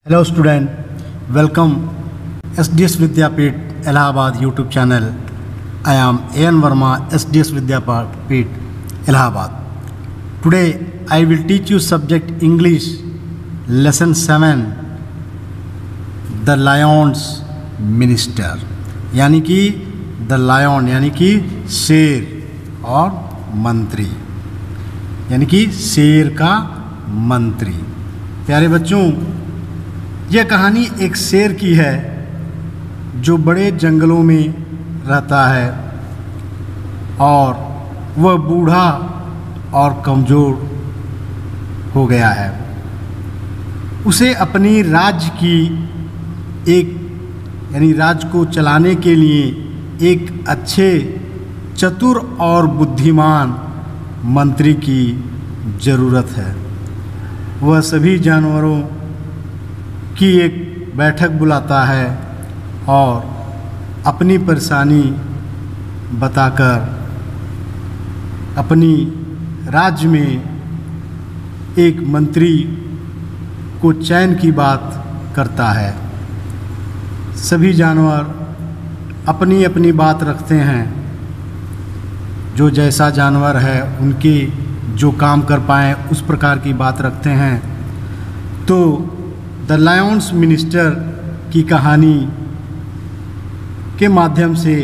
Hello student, welcome SDS Vidyapeeth Allahabad YouTube channel. I am A.N. Verma, SDS Vidyapeeth Allahabad. Today I will teach you subject English lesson 7, The Lion's Minister. यानी कि the lion यानी कि शेर और मंत्री, यानी कि शेर का मंत्री। प्यारे बच्चों, यह कहानी एक शेर की है जो बड़े जंगलों में रहता है और वह बूढ़ा और कमज़ोर हो गया है। उसे अपनी राज्य की यानी राज्य को चलाने के लिए एक अच्छे, चतुर और बुद्धिमान मंत्री की ज़रूरत है। वह सभी जानवरों की एक बैठक बुलाता है और अपनी परेशानी बताकर अपनी राज्य में एक मंत्री को चयन की बात करता है। सभी जानवर अपनी अपनी बात रखते हैं। जो जैसा जानवर है उनके जो काम कर पाएँ उस प्रकार की बात रखते हैं। तो द लायंस मिनिस्टर की कहानी के माध्यम से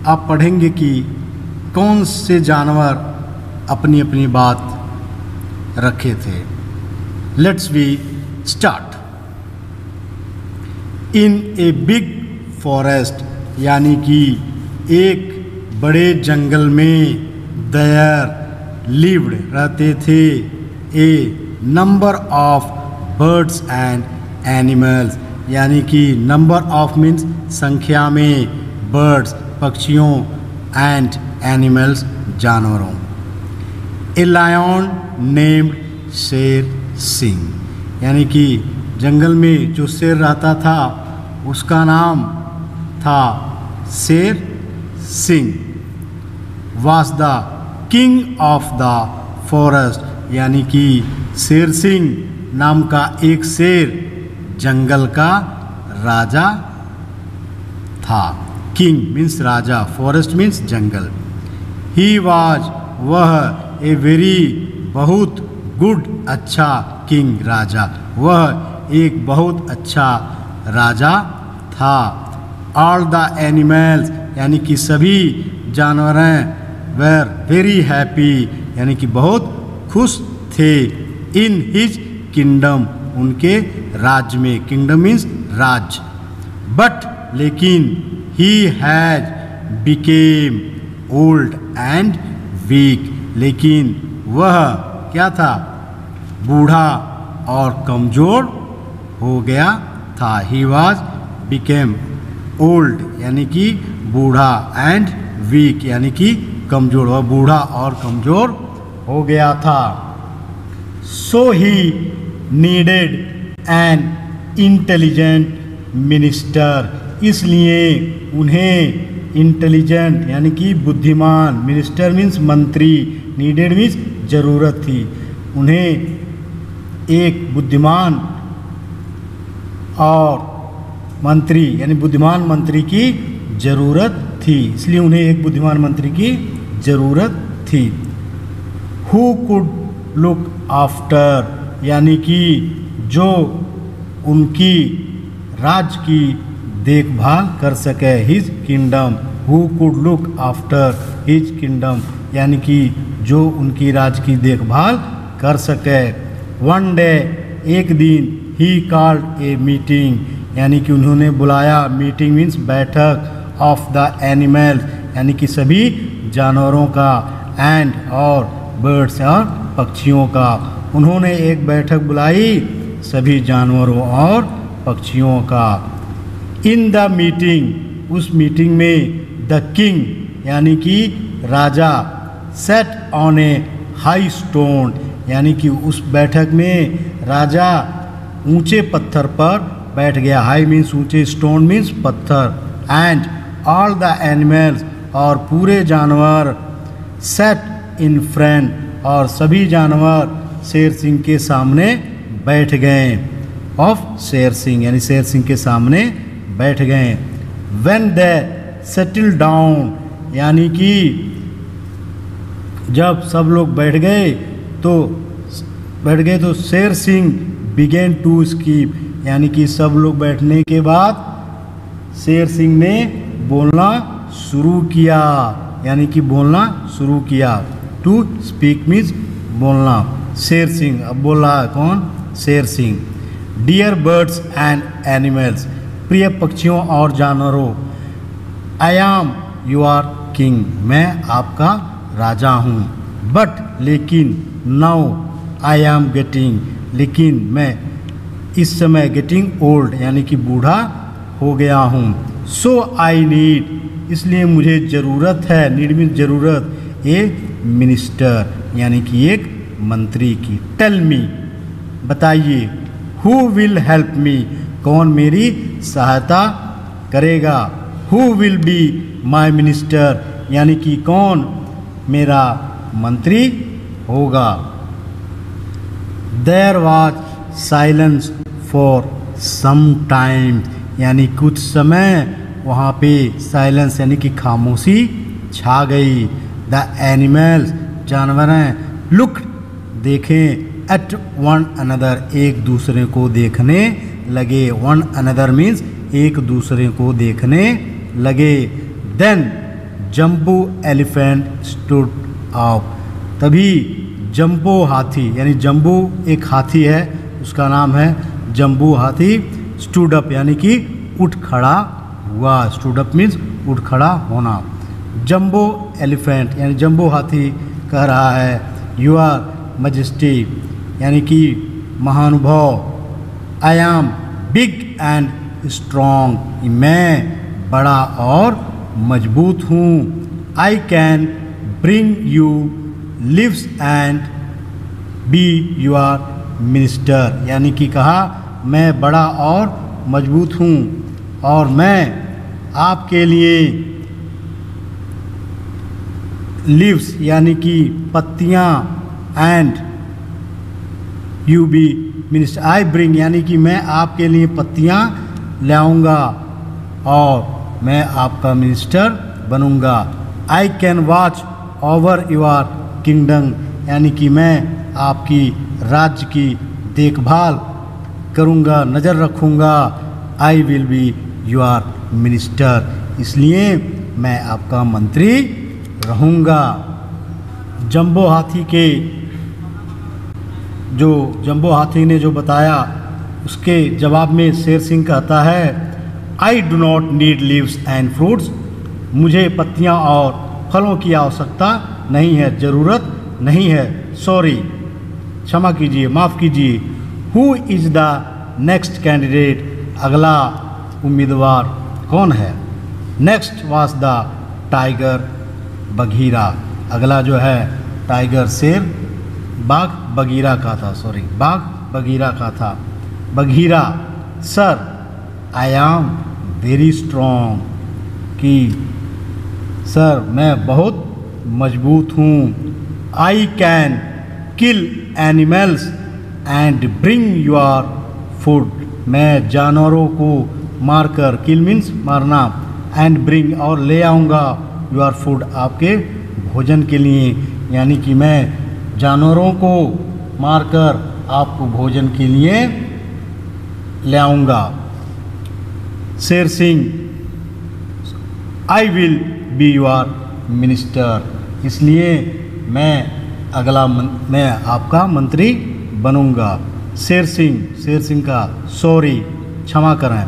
आप पढ़ेंगे कि कौन से जानवर अपनी अपनी बात रखे थे। Let's we start. In a big forest यानी कि एक बड़े जंगल में देयर लिव्ड रहते थे a number of birds and animals, यानी कि नंबर ऑफ मीन्स संख्या में, बर्ड्स पक्षियों, एंड एनिमल्स जानवरों। A lion named Sher Singh, यानी कि जंगल में जो शेर रहता था उसका नाम था Sher Singh. Was the king of the forest, यानी कि शेर सिंह नाम का एक शेर जंगल का राजा था। King means Raja, forest means jungle. He was, वह, ए वेरी बहुत, गुड अच्छा, किंग राजा, वह एक बहुत अच्छा राजा था। ऑल द एनिमल्स, यानी कि सभी जानवरें, वेर वेरी हैप्पी, यानी कि बहुत खुश थे। इन हिज किंगडम, उनके राज्य में, किंगडम मीन्स राज्य। बट लेकिन he has become old and weak, लेकिन वह क्या था, बूढ़ा और कमज़ोर हो गया था। ही वाज बिकेम ओल्ड यानी कि बूढ़ा, एंड वीक यानी कि कमज़ोर, वह बूढ़ा और कमज़ोर हो गया था। So he needed an intelligent minister, इसलिए उन्हें इंटेलिजेंट यानी कि बुद्धिमान, मिनिस्टर मीन्स मंत्री, नीडेड मीन्स ज़रूरत थी, उन्हें एक बुद्धिमान और मंत्री यानी बुद्धिमान मंत्री की ज़रूरत थी, इसलिए उन्हें एक बुद्धिमान मंत्री की ज़रूरत थी। हु कुड लुक आफ्टर, यानी कि जो उनकी राज्य की देखभाल कर सके, his kingdom. Who could look after his kingdom, यानी कि जो उनकी राज्य की देखभाल कर सके। वन डे, एक दिन, ही कॉल्ड ए मीटिंग, यानी कि उन्होंने बुलाया, मीटिंग मीन्स बैठक, ऑफ द एनिमल्स, यानी कि सभी जानवरों का, एंड और बर्ड्स और पक्षियों का। उन्होंने एक बैठक बुलाई सभी जानवरों और पक्षियों का। इन द मीटिंग, उस मीटिंग में, द किंग यानी कि राजा, sat on a high stone, यानी कि उस बैठक में राजा ऊंचे पत्थर पर बैठ गया। हाई मीन्स ऊंचे, स्टोन मीन्स पत्थर। एंड ऑल द एनिमल्स, और पूरे जानवर, सेट इन फ्रंट, और सभी जानवर शेर सिंह के सामने बैठ गए। ऑफ शेर सिंह, यानी शेर सिंह के सामने बैठ गए। व्हेन दे सेटल डाउन, यानी कि जब सब लोग बैठ गए तो Sher Singh begin to speak, यानी कि सब लोग बैठने के बाद शेर सिंह ने बोलना शुरू किया, यानी कि बोलना शुरू किया। टू स्पीक मीन्स बोलना। शेर सिंह अब बोल रहा है, कौन? Sher Singh. Dear birds and animals, प्रिय पक्षियों और जानवरों, आई एम योर किंग, मैं आपका राजा हूँ। बट लेकिन, नाउ आई एम गेटिंग, लेकिन मैं इस समय गेटिंग ओल्ड, यानी कि बूढ़ा हो गया हूँ। सो आई नीड, इसलिए मुझे ज़रूरत है, नीड मीन्स ज़रूरत, ए मिनिस्टर, यानी कि एक मंत्री की। टेल मी, बताइए, हु विल हेल्प मी, कौन मेरी सहायता करेगा। Who will be my minister, यानी कि कौन मेरा मंत्री होगा। There was silence for some time, यानी कुछ समय वहाँ पे साइलेंस यानी कि खामोशी छा गई। द एनिमल्स, जानवरें, लुक, देखें, एट वन अनदर, एक दूसरे को देखने लगे। वन अनदर मीन्स एक दूसरे को देखने लगे। देन जम्बो एलिफेंट स्टूड अप, तभी जम्बो हाथी, यानी जम्बो एक हाथी है, उसका नाम है जम्बो हाथी। स्टूड अप, यानी कि उठ खड़ा हुआ। स्टूड अप मीन्स उठ खड़ा होना। जम्बो एलिफेंट, यानी जम्बो हाथी कह रहा है, योर मजेस्टी, यानी कि महानुभाव। I am big and strong, मैं बड़ा और मजबूत हूँ। I can bring you leaves and be your minister, यानी कि कहा मैं बड़ा और मजबूत हूँ और मैं आपके लिए लीव्स, यानी कि पत्तियाँ, and you be minister, I bring, यानी कि मैं आपके लिए पत्तियाँ लाऊंगा और मैं आपका मिनिस्टर बनूंगा। I can watch over your kingdom, यानी कि मैं आपकी राज्य की देखभाल करूंगा, नज़र रखूंगा। आई विल बी योर मिनिस्टर, इसलिए मैं आपका मंत्री रहूंगा। जंबो हाथी ने जो बताया उसके जवाब में शेर सिंह कहता है, I do not need leaves and fruits, मुझे पत्तियां और फलों की आवश्यकता नहीं है, ज़रूरत नहीं है। सॉरी, क्षमा कीजिए, माफ़ कीजिए। Who is the next candidate, अगला उम्मीदवार कौन है। Next was the tiger Bagheera, अगला जो है टाइगर शेर, बाघ बघीरा का था, सॉरी बाघ बघीरा का था। Bagheera, sir I am very strong, कि सर मैं बहुत मजबूत हूँ। I can kill animals and bring your food, मैं जानवरों को मारकर, किल मीन्स मारना, एंड ब्रिंग और ले आऊँगा, योर फूड आपके भोजन के लिए, यानी कि मैं जानवरों को मारकर आपको भोजन के लिए ले आऊँगा। शेर सिंह, आई विल बी योर मिनिस्टर, इसलिए मैं आपका मंत्री बनूंगा। शेर सिंह का, सॉरी क्षमा करें।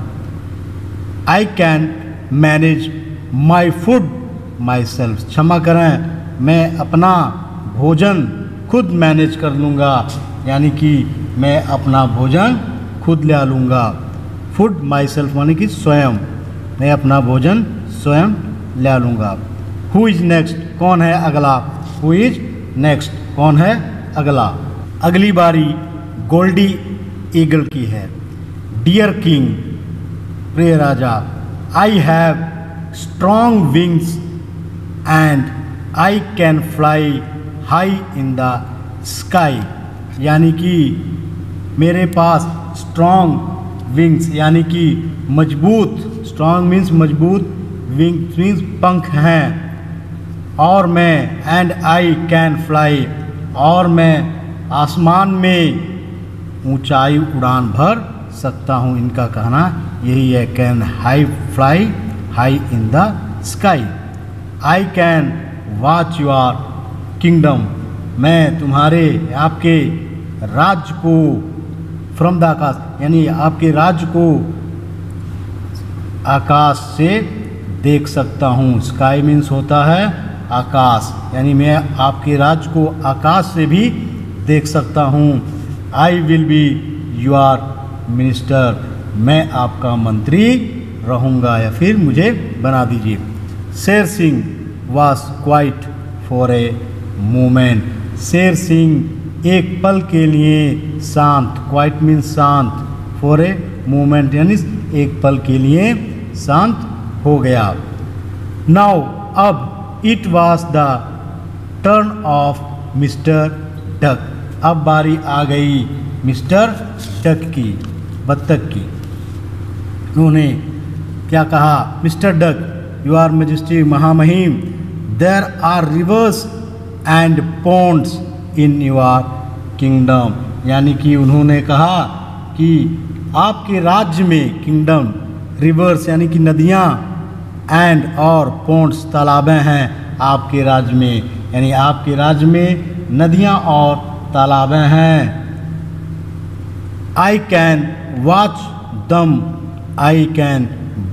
I can manage my food my self, क्षमा करें, मैं अपना भोजन खुद मैनेज कर लूँगा, यानी कि मैं अपना भोजन खुद ले लूँगा। फूड माई सेल्फ यानी कि स्वयं, मैं अपना भोजन स्वयं ले लूँगा। हु इज़ नेक्स्ट, कौन है अगला। हु इज़ नेक्स्ट, कौन है अगला। अगली बारी गोल्डी ईगल की है। डियर किंग, प्रिय राजा, I have strong wings and I can fly high in the sky, यानी कि मेरे पास स्ट्रॉन्ग विंग्स यानी कि मजबूत, स्ट्रॉन्ग मीन्स मजबूत, विंग्स मीन्स पंख हैं, और मैं एंड आई कैन फ्लाई, और मैं आसमान में ऊंचाई उड़ान भर सकता हूँ। इनका कहना यही है, can high fly high in the sky. I can watch your kingdom, मैं तुम्हारे आपके राज्य को फ्रॉम द आकाश यानी आपके राज्य को आकाश से देख सकता हूँ। स्काई मीन्स होता है आकाश, यानी मैं आपके राज्य को आकाश से भी देख सकता हूँ। I will be your minister, मैं आपका मंत्री रहूँगा या फिर मुझे बना दीजिए। शेर Singh was quiet for a moment, Sher Singh एक पल के लिए शांत, क्वाइट मीन्स शांत, फॉर ए मोमेंट यानी एक पल के लिए शांत हो गया। नाउ अब it was the turn off mister duck, अब बारी आ गई मिस्टर डक की, बत्तख की। उन्होंने क्या कहा, मिस्टर डक योर मैजेस्टी महामहिम, there are rivers and ponds in your kingdom, यानी कि उन्होंने कहा कि आपके राज्य में, किंगडम रिवर्स यानी कि नदियाँ, एंड और पॉन्ड्स तालाबें हैं आपके राज्य में, यानी आपके राज्य में नदियाँ और तालाबें हैं। आई कैन वॉच दम, आई can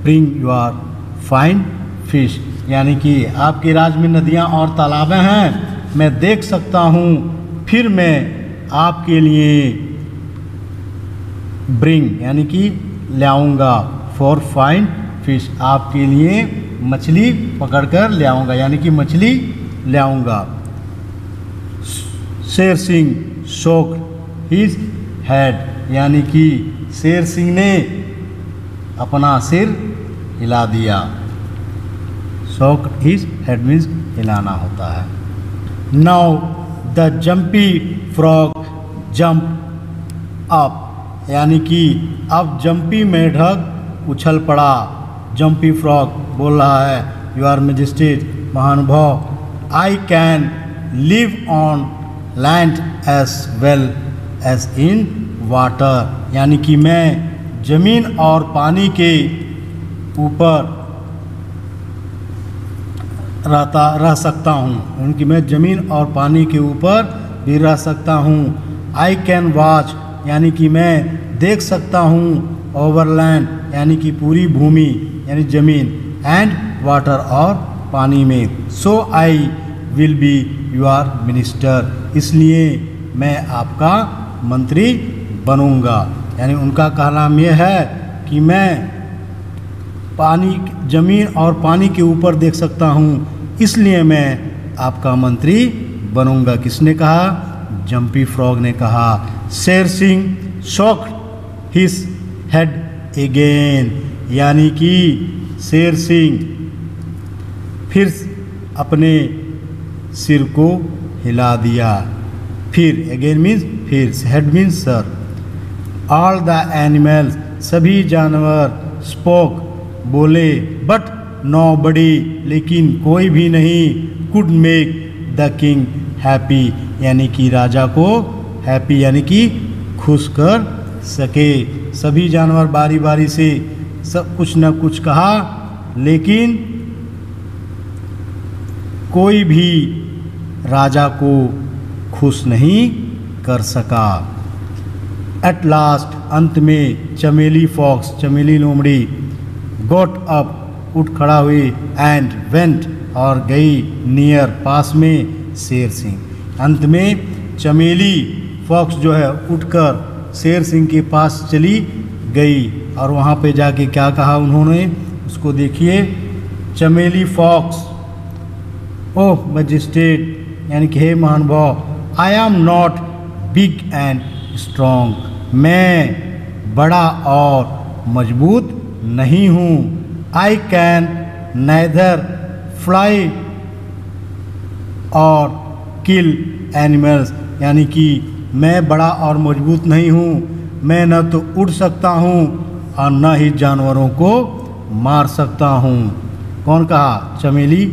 bring your fine fish, यानी कि आपके राज्य में नदियाँ और तालाबें हैं, मैं देख सकता हूँ, फिर मैं आपके लिए ब्रिंग यानी कि लाऊंगा, फॉर फाइन फिश आपके लिए मछली पकड़कर ले आऊँगा, यानी कि मछली ले आऊँगा। शेर सिंह शोक हिज हेड, यानी कि शेर सिंह ने अपना सिर हिला दिया। शोक हिज हेड मीन्स हिलाना होता है। Now the jumpy frog jump up, यानी कि अब जंपी मेढक उछल पड़ा। जंपी फ्रॉग बोल रहा है, योर मैजेस्टी महानुभाव, I can live on land as well as in water, यानी कि मैं जमीन और पानी के ऊपर रह सकता हूँ, उनकी मैं ज़मीन और पानी के ऊपर भी रह सकता हूँ। आई कैन वॉच, यानी कि मैं देख सकता हूँ, ओवरलैंड यानी कि पूरी भूमि यानी ज़मीन, एंड वाटर और पानी में। So I will be your minister, इसलिए मैं आपका मंत्री बनूंगा। यानी उनका कहना यह है कि मैं पानी, ज़मीन और पानी के ऊपर देख सकता हूँ, इसलिए मैं आपका मंत्री बनूंगा। किसने कहा? जंपी फ्रॉग ने कहा। Sher Singh shocked his head again, यानी कि शेर सिंह फिर अपने सिर को हिला दिया। फिर अगेन मीन्स फिर, head means sir. All the animals, सभी जानवर, स्पोक बोले, बट नोबडी, लेकिन कोई भी नहीं, could make the king happy, यानी कि राजा को हैप्पी यानी कि खुश कर सके। सभी जानवर बारी बारी से सब कुछ न कुछ कहा, लेकिन कोई भी राजा को खुश नहीं कर सका। एट लास्ट, अंत में, चमेली फॉक्स, चमेली लोमड़ी, गोट अप, उठ खड़ा हुई, एंड वेंट, और गई, नियर, पास में, शेर सिंह। अंत में चमेली फॉक्स जो है उठकर शेर सिंह के पास चली गई, और वहाँ पे जाके क्या कहा उन्होंने, उसको देखिए। चमेली फॉक्स, ओह मैजिस्ट्रेट, यानी कि हे महानुभाव, I am not big and strong, मैं बड़ा और मजबूत नहीं हूँ। आई कैन नाइदर फ्लाई और किल एनिमल्स, यानी कि मैं बड़ा और मजबूत नहीं हूँ, मैं न तो उड़ सकता हूँ और न ही जानवरों को मार सकता हूँ। कौन कहा? चमेली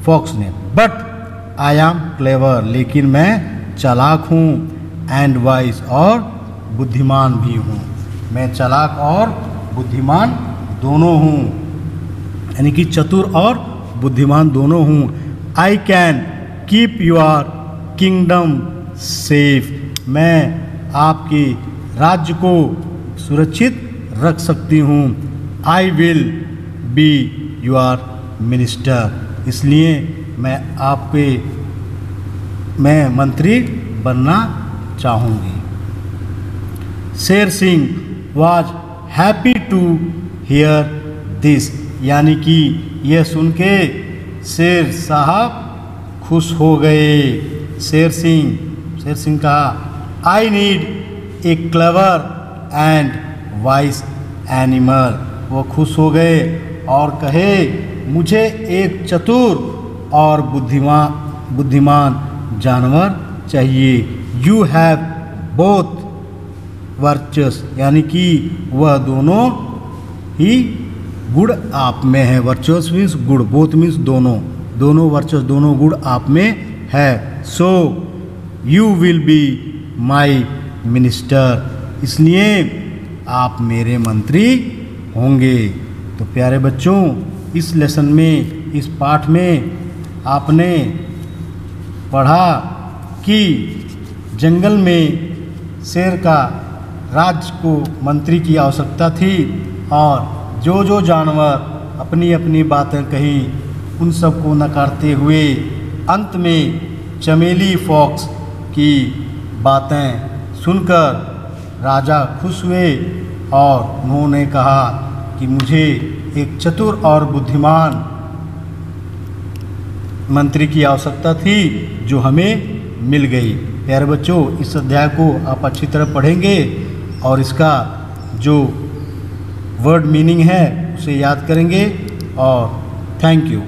फॉक्स ने। बट आई एम क्लेवर, लेकिन मैं चालाक हूँ, एंड वाइज, और बुद्धिमान भी हूँ। मैं चालाक और बुद्धिमान दोनों हूँ, यानी कि चतुर और बुद्धिमान दोनों हूँ। I can keep your kingdom safe, मैं आपके राज्य को सुरक्षित रख सकती हूँ। I will be your minister, इसलिए मैं मंत्री बनना चाहूँगी। Sher Singh was happy to hear this, यानी कि यह सुन के शेर साहब खुश हो गए। शेर सिंह कहा, I need a clever and vice animal. वो खुश हो गए और कहे, मुझे एक चतुर और बुद्धिमान जानवर चाहिए। यू हैव बोथ वर्चस, यानी कि वह दोनों ही गुण आप में है। वर्चस मीन्स गुण, बोथ मीन्स दोनों वर्चस, दोनों गुण आप में है। So you will be my minister, इसलिए आप मेरे मंत्री होंगे। तो प्यारे बच्चों, इस लेसन में, इस पाठ में आपने पढ़ा कि जंगल में शेर का राज्य को मंत्री की आवश्यकता थी, और जो जो जानवर अपनी अपनी बातें कही उन सबको नकारते हुए अंत में चमेली फॉक्स की बातें सुनकर राजा खुश हुए और उन्होंने कहा कि मुझे एक चतुर और बुद्धिमान मंत्री की आवश्यकता थी, जो हमें मिल गई। प्यारे बच्चों, इस अध्याय को आप अच्छी तरह पढ़ेंगे और इसका जो वर्ड मीनिंग है उसे याद करेंगे। और थैंक यू।